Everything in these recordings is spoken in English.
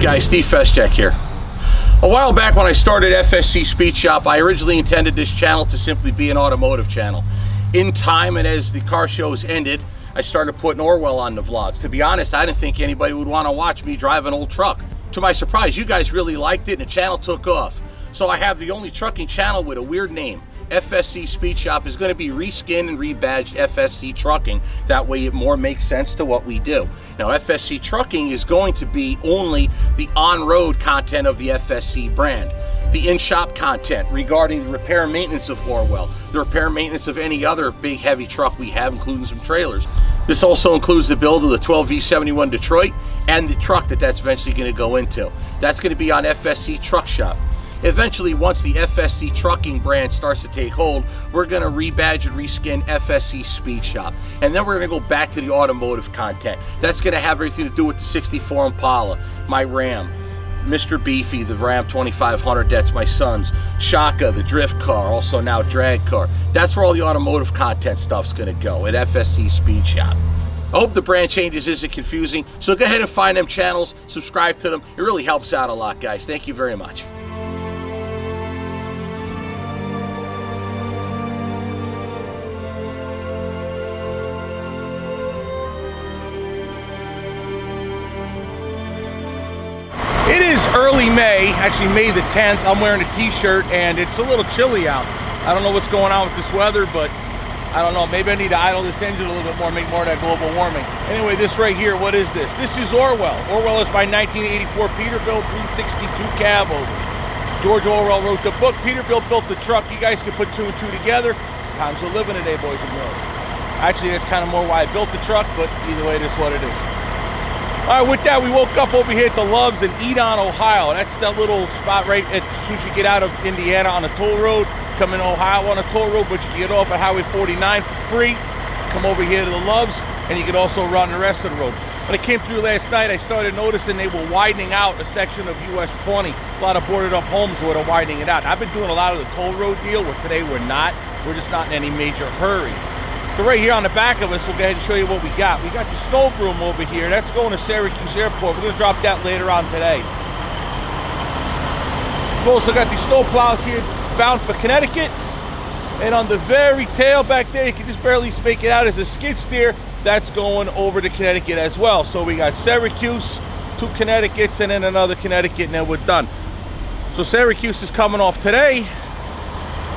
guys? Steve Feschek here. A while back when I started FSC Speed Shop, I originally intended this channel to simply be an automotive channel. In time, and as the car shows ended, I started putting Orwell on the vlogs. To be honest, I didn't think anybody would want to watch me drive an old truck. To my surprise, you guys really liked it and the channel took off. So I have the only trucking channel with a weird name. FSC Speed Shop is going to be reskinned and rebadged FSC Trucking. That way it more makes sense to what we do. Now FSC Trucking is going to be only the on-road content of the FSC brand. The in-shop content regarding the repair and maintenance of Orwell, the repair and maintenance of any other big heavy truck we have, including some trailers. This also includes the build of the 12V71 Detroit and the truck that's eventually going to go into. That's going to be on FSC Truck Shop. Eventually, once the FSC Trucking brand starts to take hold, we're going to rebadge and reskin FSC Speed Shop. And then we're going to go back to the automotive content. That's going to have everything to do with the 64 Impala, my Ram, Mr. Beefy, the Ram 2500, that's my son's, Shaka, the drift car, also now drag car. That's where all the automotive content stuff's going to go at FSC Speed Shop. I hope the brand changes isn't confusing, so go ahead and find them channels, subscribe to them. It really helps out a lot, guys. Thank you very much. It is early May, actually May the 10th. I'm wearing a t-shirt and it's a little chilly out. I don't know what's going on with this weather, but I don't know. Maybe I need to idle this engine a little bit more, make more of that global warming. Anyway, this right here, what is this? This is Orwell. Orwell is my 1984 Peterbilt 362 Cabover. George Orwell wrote the book. Peterbilt built the truck. You guys can put two and two together. Times we're living today, boys and girls. Actually, that's kind of more why I built the truck, but either way, it is what it is. All right, with that, we woke up over here at the Loves in Edon, Ohio. That's that little spot right as soon as you get out of Indiana on a toll road, come in Ohio on a toll road, but you can get off at Highway 49 for free, come over here to the Loves, and you can also run the rest of the road. When I came through last night, I started noticing they were widening out a section of US 20. A lot of boarded up homes where they're widening it out. I've been doing a lot of the toll road deal, where today we're not. We're just not in any major hurry. So right here on the back of us, we'll go ahead and show you what we got. We got the snow broom over here. That's going to Syracuse Airport. We're going to drop that later on today. We've also got the snow plows here bound for Connecticut. And on the very tail back there, you can just barely make it out as a skid steer. That's going over to Connecticut as well. So we got Syracuse, 2 Connecticut's, and then another Connecticut, and then we're done. So Syracuse is coming off today.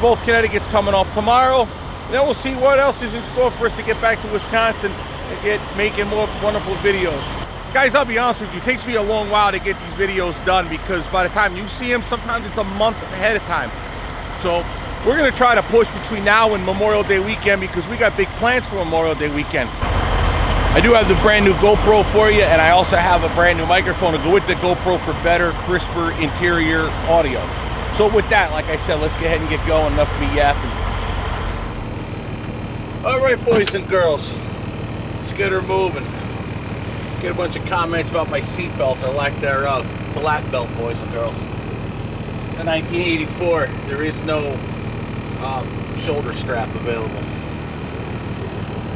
Both Connecticut's coming off tomorrow. And then we'll see what else is in store for us to get back to Wisconsin and get making more wonderful videos. Guys, I'll be honest with you, it takes me a long while to get these videos done because by the time you see them, sometimes it's a month ahead of time. So we're going to try to push between now and Memorial Day weekend because we got big plans for Memorial Day weekend. I do have the brand new GoPro for you, and I also have a brand new microphone to go with the GoPro for better, crisper interior audio. So with that, like I said, let's go ahead and get going. Enough of me yapping. All right, boys and girls, let's get her moving. Get a bunch of comments about my seatbelt or lack thereof. It's a lap belt, boys and girls. It's a 1984. There is no shoulder strap available.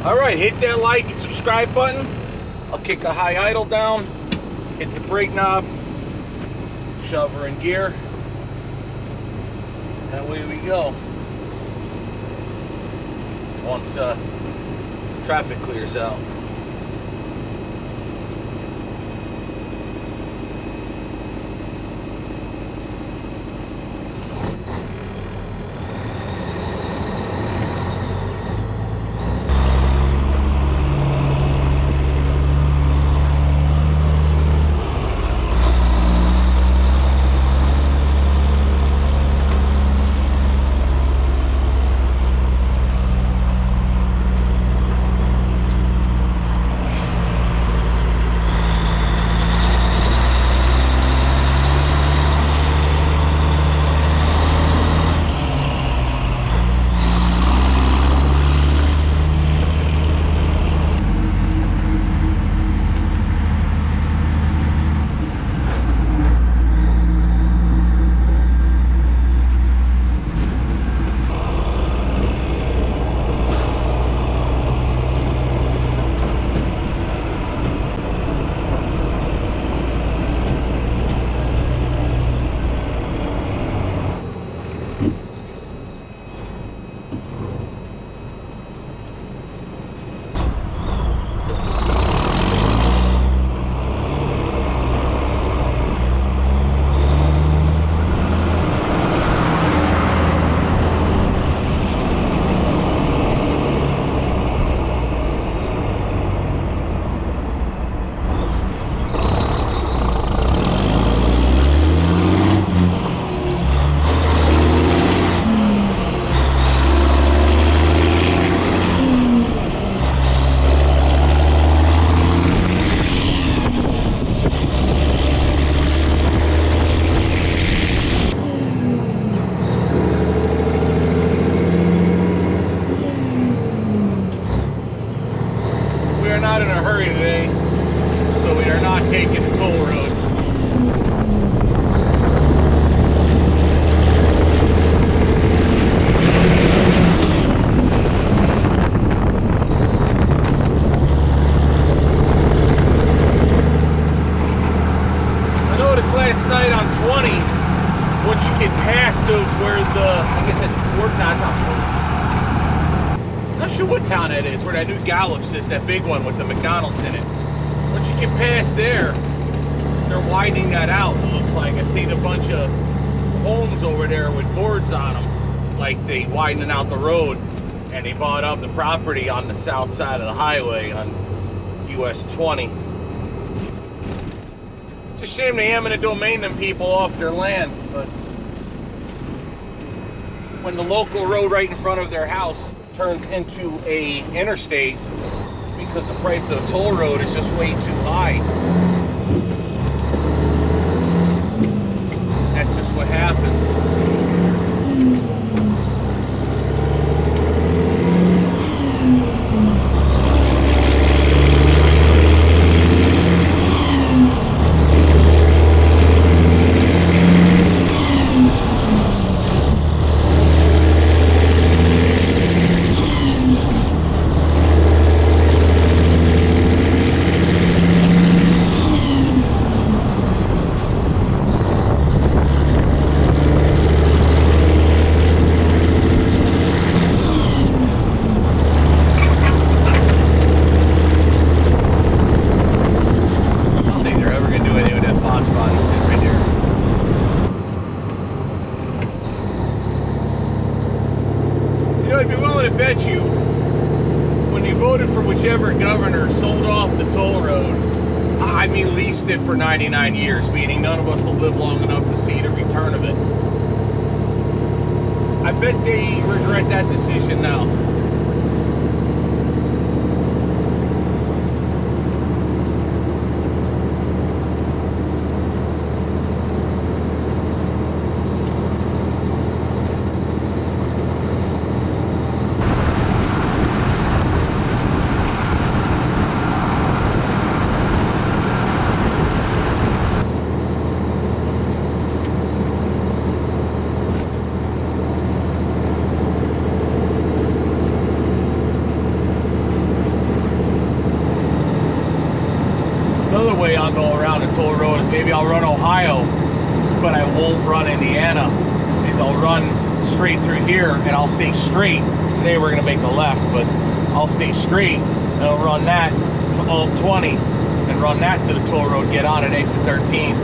All right, hit that like and subscribe button. I'll kick the high idle down, hit the brake knob, shove her in gear. And away we go. Once traffic clears out. Noticed last night on 20, once you get past where I guess that's Port, no, it's not Port. Not sure what town that is, where that new Gallops is, that big one with the McDonald's in it. Once you get past there, they're widening that out, it looks like. I seen a bunch of homes over there with boards on them, like they widening out the road, and they bought up the property on the south side of the highway on US 20. It's a shame they eminent domain them people off their land, but when the local road right in front of their house turns into a interstate because the price of the toll road is just way too high, that's just what happens. I'd be willing to bet you, when you voted for whichever governor sold off the toll road, I mean leased it for 99 years, meaning none of us will live long enough to see the return of it. I bet they regret that decision now. Another way I'll go around the toll road is maybe I'll run Ohio, but I won't run Indiana. Is I'll run straight through here and I'll stay straight. Today we're gonna make the left, but I'll stay straight and I'll run that to Alt 20 and run that to the toll road, get on at exit 13.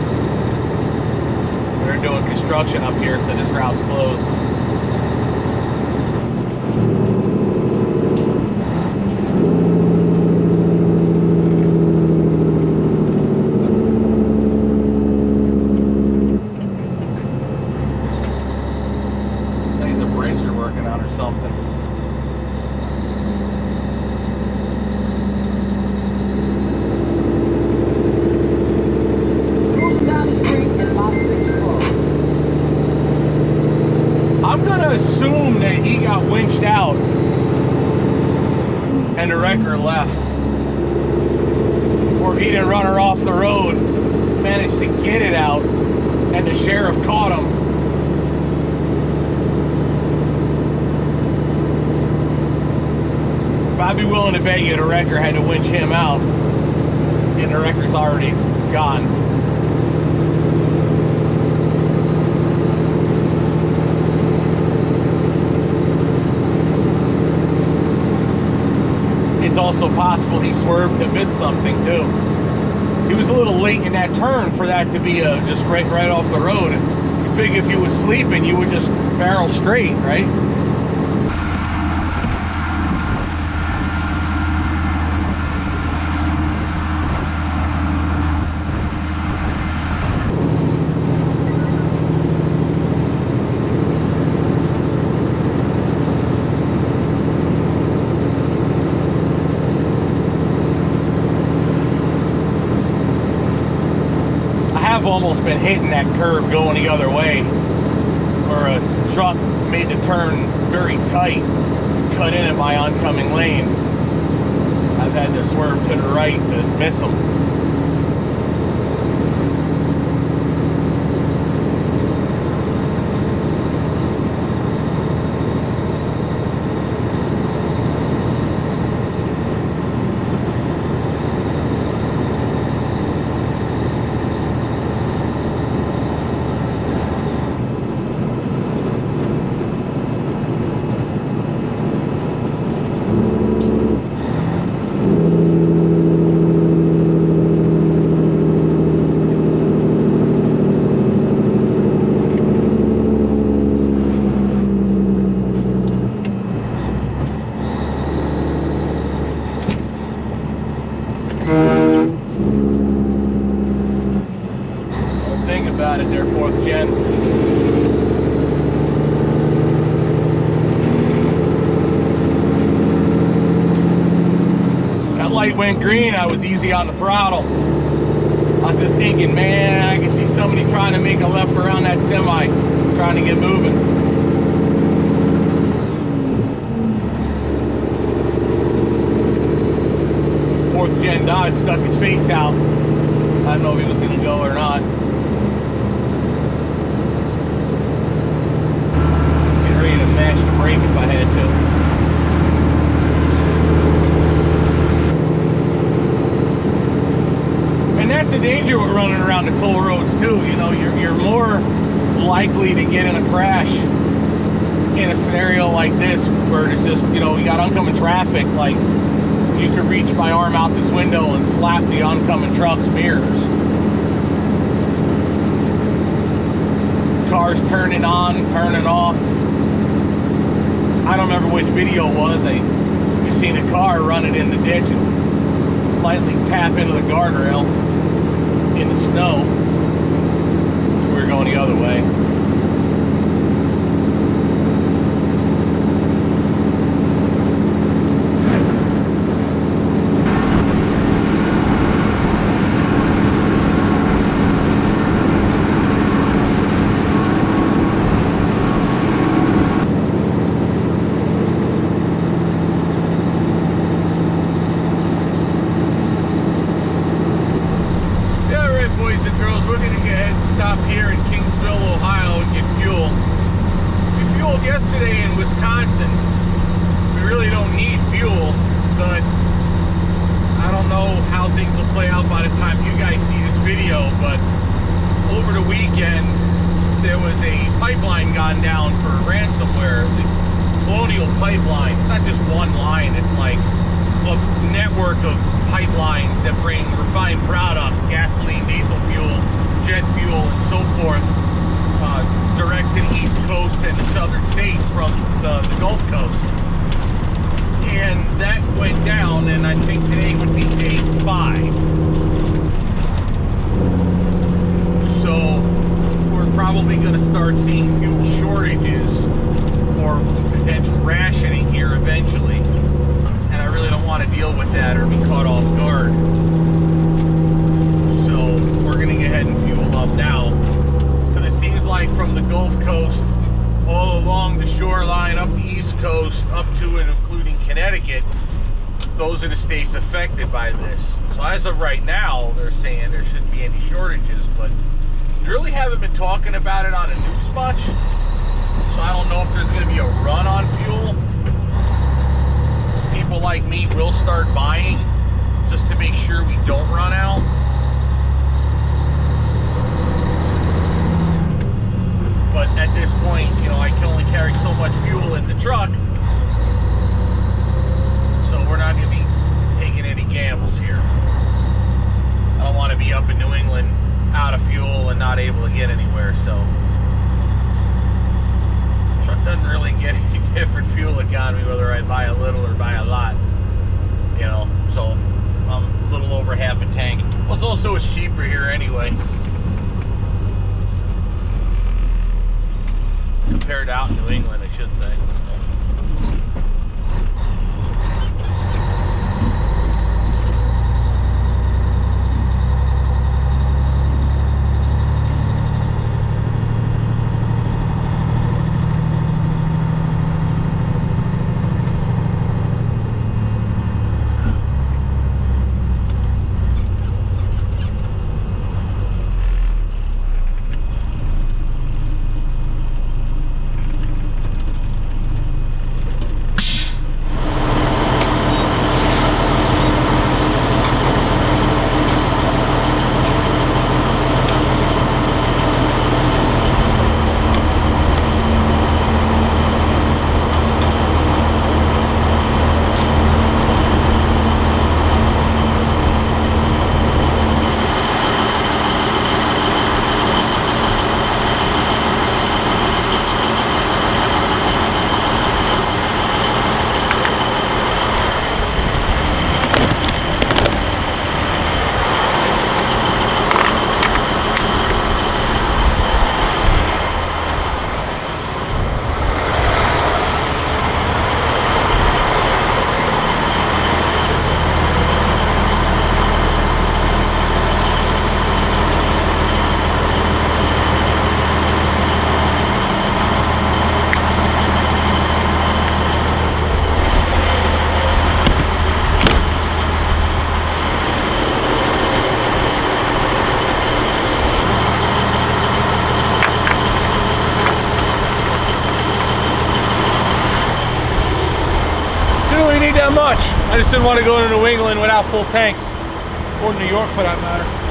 They're doing construction up here, so this route's closed. I'm gonna assume that he got winched out and the wrecker left, or if he didn't run her off the road, managed to get it out and the sheriff caught him. But I'd be willing to bet you the wrecker had to winch him out and the wrecker's already gone. It's also possible he swerved to miss something too. He was a little late in that turn for that to be just right off the road. You figure if you was sleeping, you would just barrel straight, right? I've almost been hitting that curve going the other way, where a truck made the turn very tight, cut into my oncoming lane. I've had to swerve to the right to miss them. thing about it there, 4th gen. That light went green, I was easy on the throttle. I was just thinking, man, I can see somebody trying to make a left around that semi, trying to get moving. 4th gen Dodge stuck his face out. I don't know if he was going to go or not. Get ready to mash the brake if I had to. And that's the danger with running around the toll roads too. You know, you're more likely to get in a crash in a scenario like this where it's just, you know, you got oncoming traffic. Like, you could reach my arm out this window and slap the oncoming truck's mirrors. Cars turning on, turning off. I don't remember which video it was. You seen a car running in the ditch and lightly tap into the guardrail in the snow. We were going the other way. Yesterday in Wisconsin, we really don't need fuel, but I don't know how things will play out by the time you guys see this video, but over the weekend there was a pipeline gone down for ransomware. The Colonial Pipeline, it's not just one line, it's like a network of pipelines that bring refined product, gasoline, diesel fuel, jet fuel, and so forth, direct to the East Coast and the southern states from the Gulf Coast. And that went down, and I think today would be day 5. So we're probably going to start seeing fuel shortages or potential rationing here eventually. And I really don't want to deal with that or be caught off guard. So we're going to go ahead and fuel up now. Like from the Gulf Coast all along the shoreline up the East Coast up to and including Connecticut, those are the states affected by this. So as of right now, they're saying there shouldn't be any shortages, but they really haven't been talking about it on the news much. So I don't know if there's going to be a run on fuel. People like me will start buying just to make sure we don't run out. But at this point, you know, I can only carry so much fuel in the truck, so we're not going to be taking any gambles here. I don't want to be up in New England out of fuel and not able to get anywhere, so the truck doesn't really get any different fuel economy whether I buy a little or buy a lot, you know, so I'm a little over half a tank. Plus also it's cheaper here anyway, compared to out in New England, I should say. much. I just didn't want to go to New England without full tanks, or New York for that matter.